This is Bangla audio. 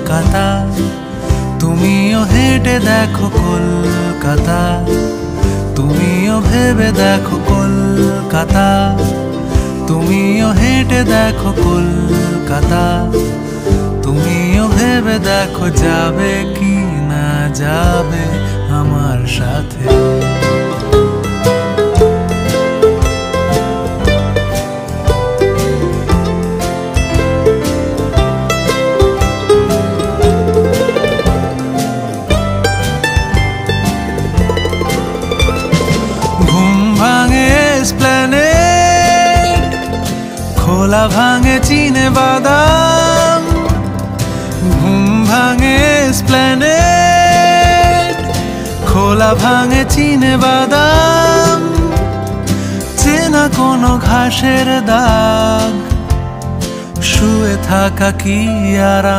কলকাতা, তুমিও হেঁটে দেখো কলকাতা, তুমিও ভেবে দেখো কলকাতা, তুমিও হেঁটে দেখো কলকাতা, তুমিও ভেবে দেখো যাবে কি না যাবে আমার সাথে। খোলা ভাঙে চিনে বাদাম, ঘুম ভাঙে এসপ্ল্যানেড, খোলা ভাঙে চিনে বাদাম, চেনা কোনো ঘাসের দাগ, শুয়ে থাকা কি আরাম।